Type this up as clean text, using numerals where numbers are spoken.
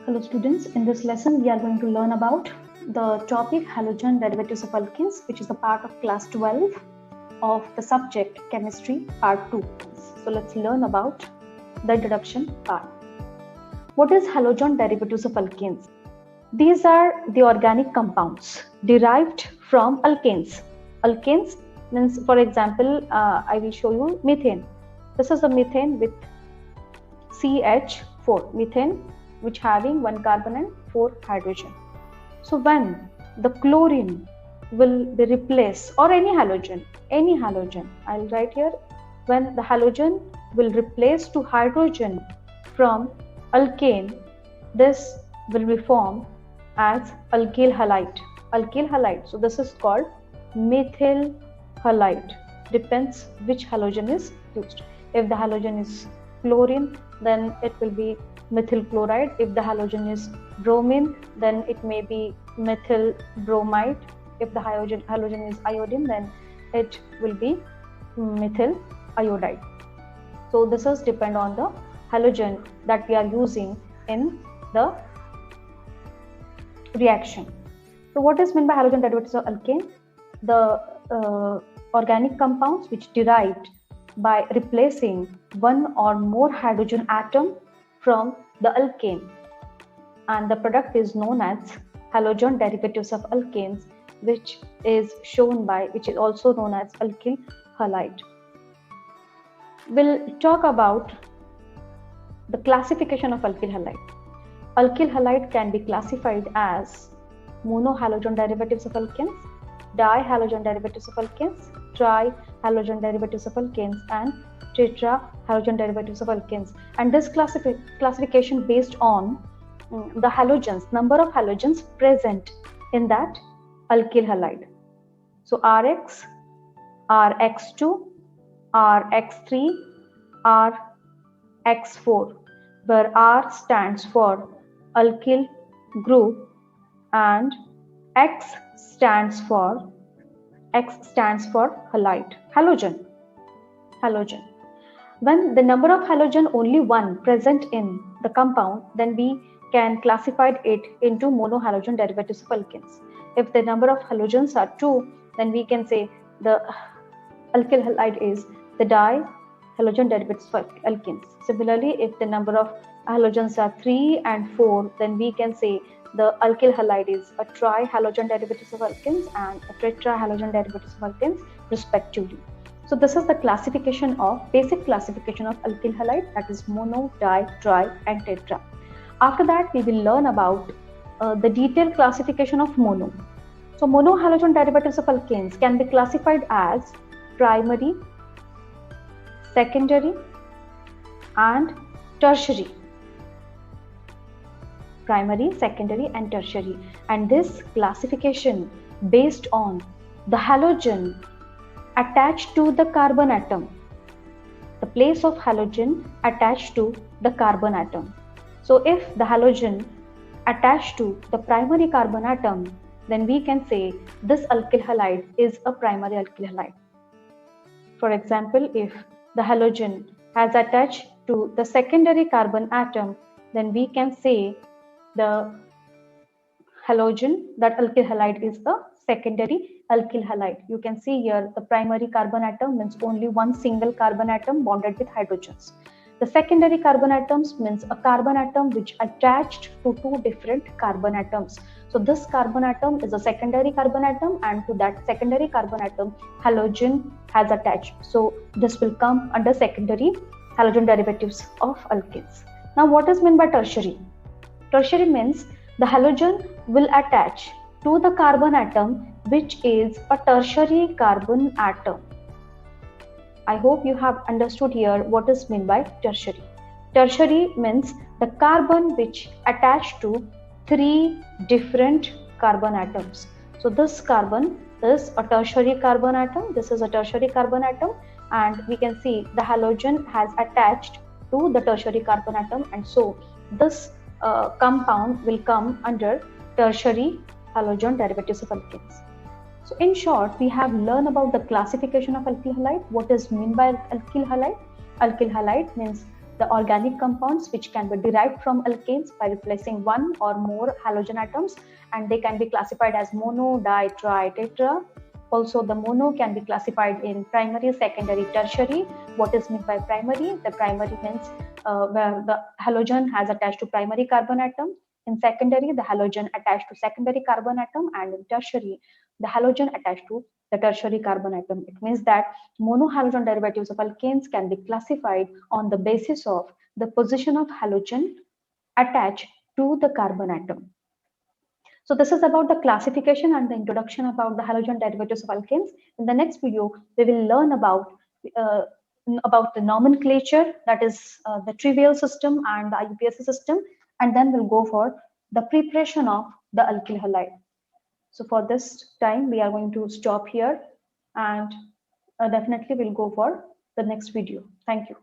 Hello students, in this lesson we are going to learn about the topic halogen derivatives of alkenes, which is a part of class 12 of the subject chemistry part 2. So let's learn about the introduction part. What is halogen derivatives of alkenes? These are the organic compounds derived from alkanes. Alkanes means, for example, I will show you methane. This is a methane with CH4, methane which having 1 carbon and 4 hydrogen. So when the chlorine will be replaced, or any halogen, I'll write here, when the halogen will replace to hydrogen from alkane, this will be formed as alkyl halide. So this is called methyl halide. Depends which halogen is used. If the halogen is chlorine, then it will be methyl chloride. If the halogen is bromine, then it may be methyl bromide. If the halogen is iodine, then it will be methyl iodide. So this is depend on the halogen that we are using in the reaction. So what is meant by halogen derivatives of alkane? The organic compounds which derived by replacing one or more hydrogen atom from the alkane, and the product is known as halogen derivatives of alkanes, which is also known as alkyl halide. We'll talk about the classification of alkyl halide. Alkyl halide can be classified as monohalogen derivatives of alkanes, dihalogen derivatives of alkanes, trihalogen derivatives of alkanes, and tetrahalogen derivatives of alkanes. And this classification based on the halogens, number of halogens present in that alkyl halide. So Rx, Rx2, Rx3, Rx4, where R stands for alkyl group and X stands for halide, halogen. When the number of halogen only one present in the compound, then we can classify it into monohalogen derivatives of alkanes. If the number of halogens are 2, then we can say the alkyl halide is the dihalogen derivatives of alkanes. Similarly, if the number of halogens are 3 and 4, then we can say the alkyl halide is a trihalogen derivatives of alkanes and a tetrahalogen derivatives of alkanes respectively. So this is the basic classification of alkyl halide, that is mono, di, tri and tetra. After that, we will learn about the detailed classification of mono. So monohalogen derivatives of alkanes can be classified as primary, secondary and tertiary. Primary, secondary and tertiary. And this classification based on the halogen attached to the carbon atom, the place of halogen attached to the carbon atom. So if the halogen attached to the primary carbon atom, then we can say this alkyl halide is a primary alkyl halide. For example, if the halogen has attached to the secondary carbon atom, then we can say the halogen, that alkyl halide is a secondary alkyl halide. You can see here the primary carbon atom means only one single carbon atom bonded with hydrogens. The secondary carbon atoms means a carbon atom which attached to two different carbon atoms. So this carbon atom is a secondary carbon atom, and to that secondary carbon atom halogen has attached. So this will come under secondary halogen derivatives of alkanes. Now what is meant by tertiary? Tertiary means the halogen will attach to the carbon atom which is a tertiary carbon atom. I hope you have understood here what is meant by tertiary. Tertiary means the carbon which attached to 3 different carbon atoms. So this carbon is a tertiary carbon atom, this is a tertiary carbon atom, and we can see the halogen has attached to the tertiary carbon atom, and so this compound will come under tertiary halogen derivatives of alkanes. So in short, we have learned about the classification of alkyl halide. What is meant by alkyl halide? Alkyl halide means the organic compounds which can be derived from alkanes by replacing one or more halogen atoms, and they can be classified as mono, di, tri, tetra. Also, the mono can be classified in primary, secondary, tertiary. What is meant by primary? The primary means where the halogen has attached to primary carbon atom. In secondary, the halogen attached to secondary carbon atom, and in tertiary, the halogen attached to the tertiary carbon atom. It means that monohalogen derivatives of alkanes can be classified on the basis of the position of halogen attached to the carbon atom. So this is about the classification and the introduction about the halogen derivatives of alkanes. In the next video, we will learn uh, about the nomenclature, that is the trivial system and the IUPAC system, and then we'll go for the preparation of the alkyl halide. So for this time, we are going to stop here, and definitely we'll go for the next video. Thank you.